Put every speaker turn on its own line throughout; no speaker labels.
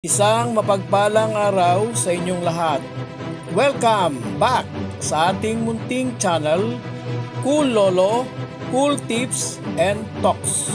Isang mapagpalang araw sa inyong lahat. Welcome back sa ating munting channel, Cool Lolo, Cool Tips and Talks.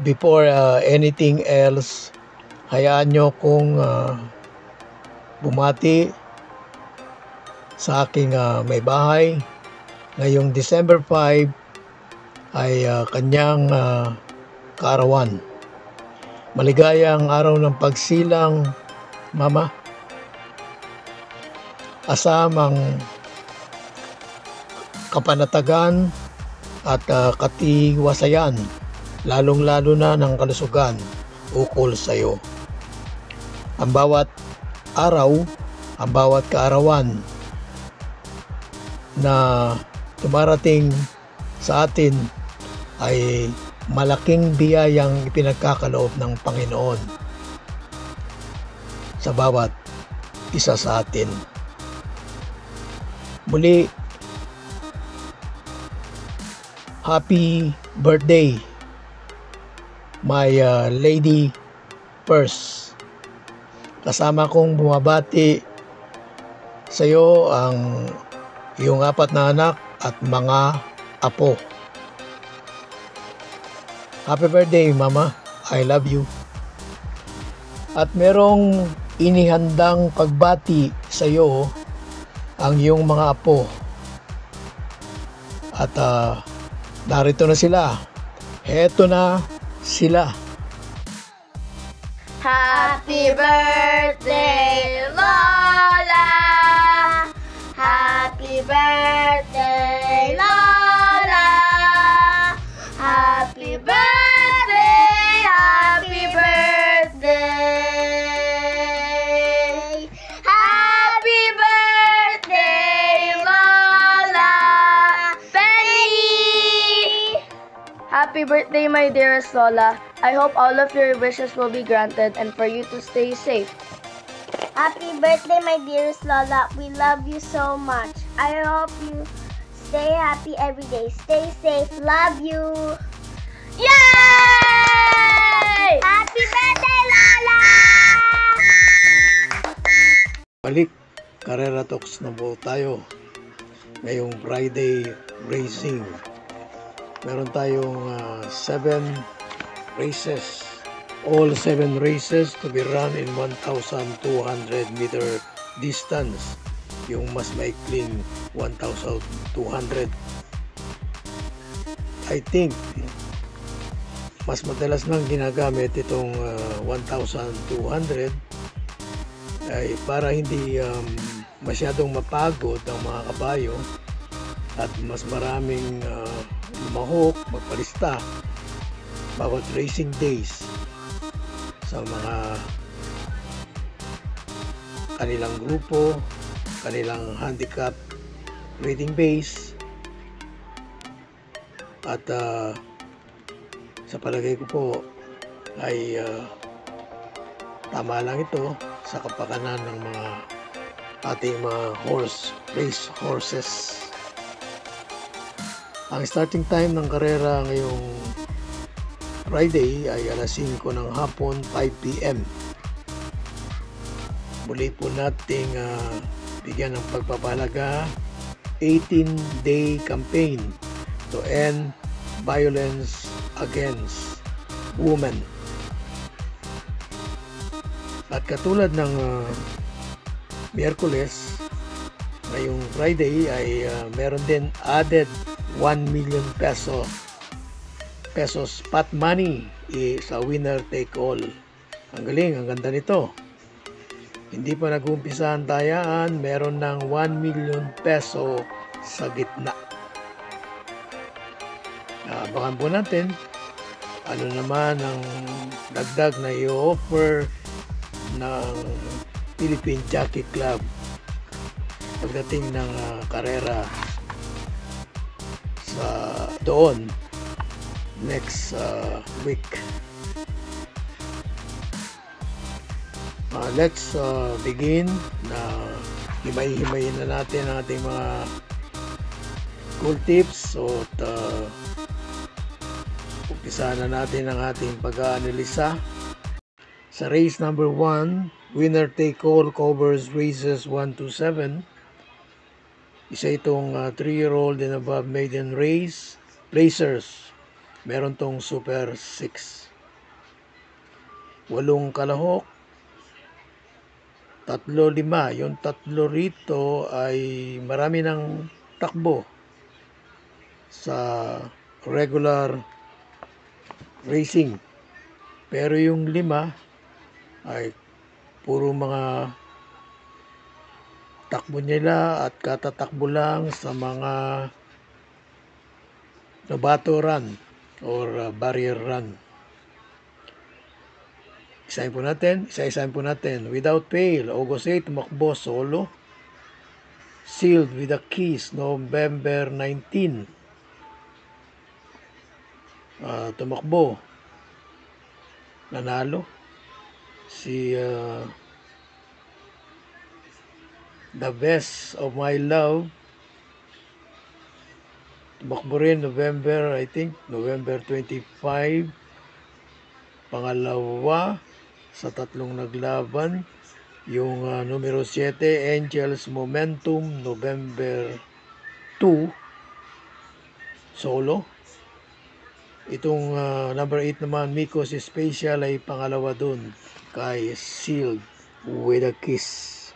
Before anything else, hayaan nyo kong bumati sa aking may bahay. Ngayong December 5 ay kanyang kaarawan. Maligayang araw ng pagsilang, Mama. Asamang kapanatagan at katiwasayan, lalong-lalo na ng kalusugan ukol sa iyo. Ang bawat araw, ang bawat kaarawan na dumarating sa atin ay malaking biyayang ipinagkakaloob ng Panginoon sa bawat isa sa atin. Muli, happy birthday, my lady first. Kasama kong bumabati sa iyo ang iyong 4 na anak at mga apo. Happy birthday, Mama. I love you. At merong inihandang pagbati sa iyo ang iyong mga apo. At narito na sila. Heto na sila.
Happy birthday, Lola! Happy birthday, Lola! Happy birthday, happy birthday! Happy birthday, Lola! Penny! Happy birthday, my dearest Lola. I hope all of your wishes will be granted and for you to stay safe.
Happy birthday, my dearest Lola. We love you so much. I hope you stay happy every day. Stay safe. Love you.
Yay!
Happy birthday, Lola!
Balik, Karera Talks na po tayo. Ngayong Friday Racing. Meron tayong 7 races. All 7 races to be run in 1,200 meter distance. Yung mas maikling 1,200. I think mas madalas nang ginagamit itong 1,200 ay para hindi masyadong mapagod ang mga kabayo at mas maraming lumahok, magpalista bawat racing days sa mga kanilang grupo, kanilang handicap rating base. At sa palagay ko po ay tama lang ito sa kapakanan ng mga ating mga race horses. Ang starting time ng karera ngayong Friday ay alas 5 ng hapon, 5 p.m. Muli po nating bigyan ng pagpapahalaga 18-day campaign to end violence against women. At katulad ng Miyerkules, ngayong Friday ay meron din added 1 million pesos pot money sa winner take all. Ang galing, ang ganda nito. Hindi pa nag-umpisa ang tayaan, meron ng 1 million peso sa gitna. Abangan po natin ano naman ang dagdag na i-offer ng Philippine Jockey Club pagdating ng karera sa doon next week. Let's begin na himay-himayin na natin ang ating mga school tips. So, umpisa na natin ang ating pag-aanalisa. Sa race number 1, winner take all covers races 1 to 7. Isa itong 3-year-old and above maiden racers. Meron tong Super 6. 8 kalahok, 3-5. Yung 3 rito ay marami ng takbo sa regular racing. Pero yung 5 ay puro mga takbo nila at katatakbo lang sa mga novato run or barrier run. Isa-isahin po natin. Without Fail, August 8, tumakbo solo. Sealed with a Kiss, November 19. Tumakbo. Nanalo. Si The Best of My Love. Tumakbo rin November 25. Pangalawa sa 3 naglaban. Yung numero 7, Angels Momentum, November 2, solo. Itong number 8 naman, Mikos Special, ay pangalawa dun kay Sealed with a Kiss.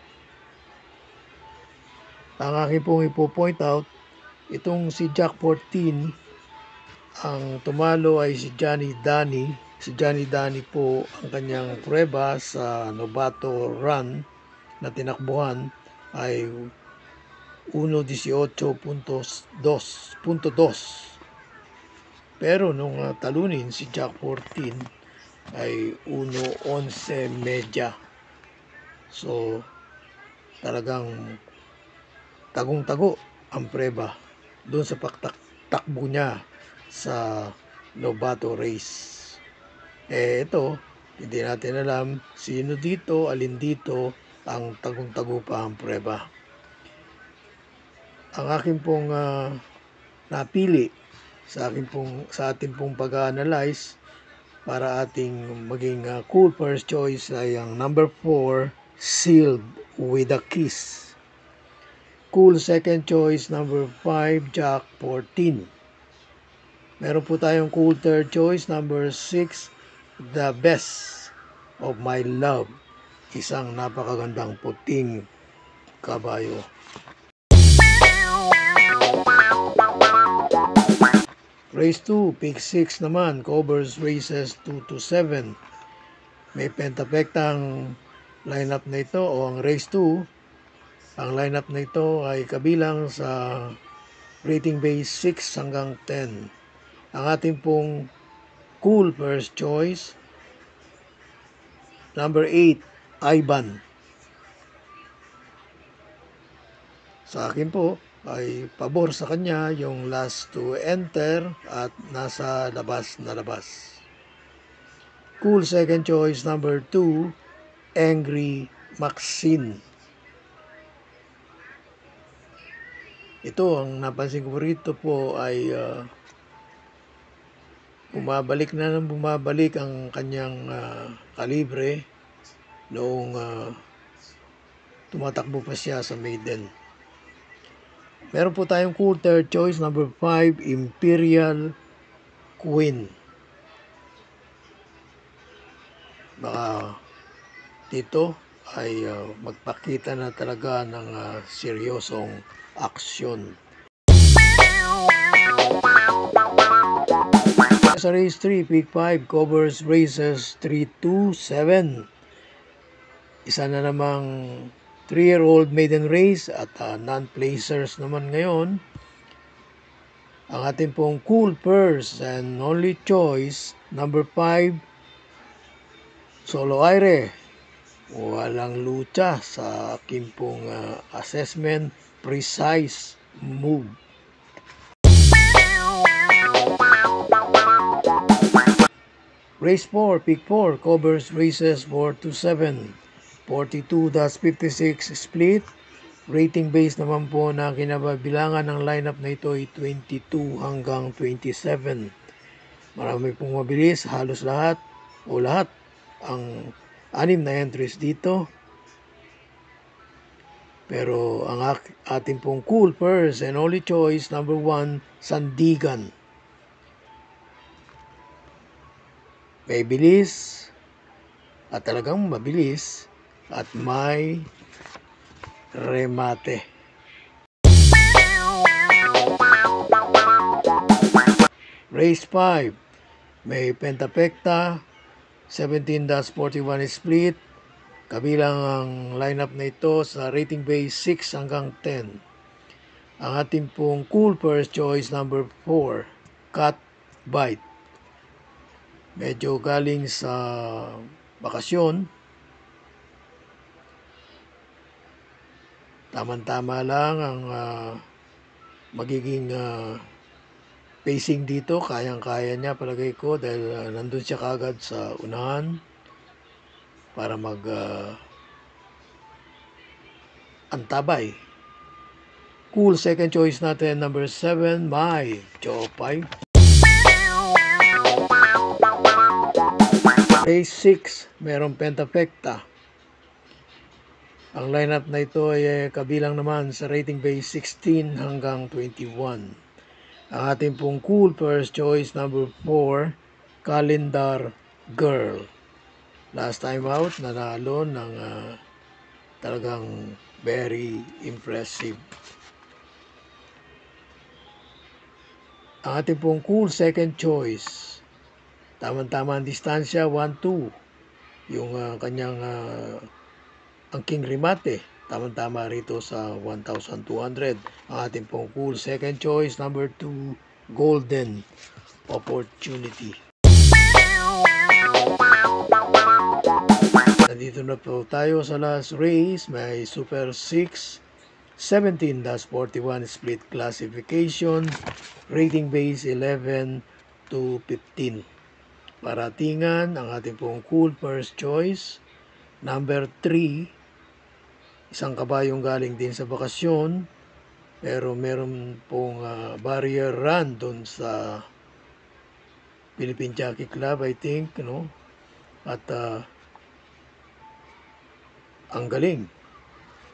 Ang aking pong ipo-point out, itong si Jack 14, ang tumalo ay si Johnny Danny. Si Johnny Danny po, ang kanyang prueba sa Novato Run na tinakbuhan ay 1:18.2. Pero nung talunin si Jack 14 ay 1:11.media. So talagang tagong-tago ang prueba doon sa takbo niya sa Novato race. Ito, hindi natin alam sino dito, alin dito ang tagong-tago pa ang prueba. Ang akin pong napili sa ating pong pag-analyze para ating maging cool first choice ay ang number 4, Sealed with a Kiss. Cool second choice, number 5, Jack 14. Meron po tayong cool third choice, number 6, The Best of My Love. Isang napakagandang puting kabayo. Race 2, pick 6 naman, covers races 2 to 7. May pentapektang lineup na ito o ang race 2. Ang lineup na ito ay kabilang sa rating base 6 hanggang 10. Ang ating pong cool first choice, number 8, Ivan. Sa akin po ay pabor sa kanya yung last to enter at nasa labas na labas. Cool second choice, number 2, Angry Maxine. Ito, ang napansin ko rito po ay bumabalik ang kanyang kalibre noong tumatakbo pa siya sa maiden. Meron po tayong cool third choice, number 5, Imperial Queen. Baka dito ay magpakita na talaga ng seryosong aksyon. Sa race 3, pick 5, covers races 3 to 7. Isa na namang 3-year-old maiden race at non-placers naman ngayon. Ang ating pong cool first and only choice, number 5, Solo Aire. Walang lucha sa aking pong assessment, precise move. Race 4, pick 4, covers races 4 to 7. 42-56 split. Rating base naman po na kinabilangan ng lineup na ito ay 22 hanggang 27. Marami pong mabilis, halos lahat ang 6 na entries dito. Pero ang ating pong cool first and only choice, number 1, Sandigan. May bilis at talagang mabilis at may remate. Race 5, may pentapekta, 17-41 split. Kabilang ang lineup na ito sa rating base 6 hanggang 10. Ang ating pong cool first choice, number 4, Cat Bite. Medyo galing sa bakasyon. Tama-tama lang ang magiging pacing dito. Kayang-kaya niya palagay ko dahil nandun siya kagad sa unahan para antabay. Cool second choice natin, number 7, My Chopay. Race 6, merong pentapekta. Ang lineup na ito ay kabilang naman sa rating base 16 hanggang 21. Ang ating pong cool first choice, number 4, Calendar Girl. Last time out, nanalo ng talagang very impressive. Ang ating pong cool second choice, tama-tama ang distansya, 1-2. Yung kanyang angking remate, tama-tama rito sa 1,200. Ang ating pong cool second choice, number 2, Golden Opportunity. Nandito na po tayo sa last race. May Super 6, 17-41 split classification, rating base 11 to 15. Paratingan ang ating pong cool first choice, number 3, isang kabayong galing din sa bakasyon, pero meron pong barrier run doon sa Philippine Jockey Club, I think, no? At ang galing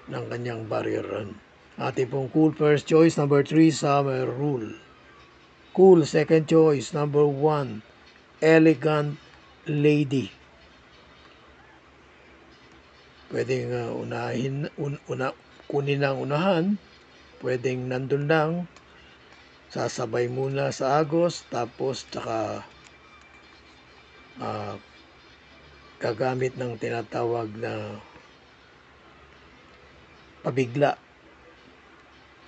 ng kanyang barrier run. Ating pong cool first choice, number 3, Summer Rule. Cool second choice, number 1, Elegant Lady. Pwedeng kunin ang unahan, pwedeng nandun lang, sasabay muna sa agos, tapos tsaka gagamit ng tinatawag na pabigla.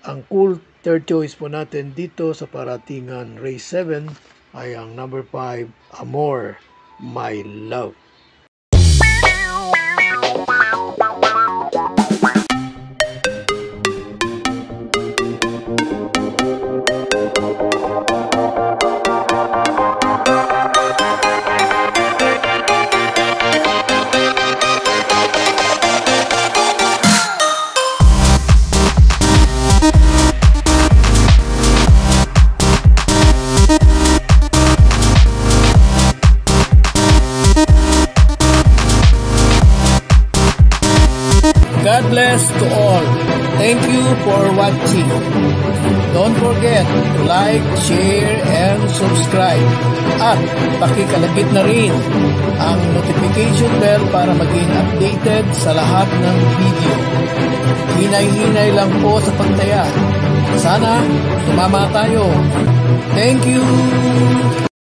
Ang cool third choice po natin dito sa paratingan race 7 ay ang number 5, Amor, My Love. God bless to all. Thank you for watching. Don't forget to like, share, and subscribe. At pakikalagit na rin ang notification bell para maging updated sa lahat ng video. Hinay-hinay lang po sa pagtaya. Sana tumama tayo. Thank you!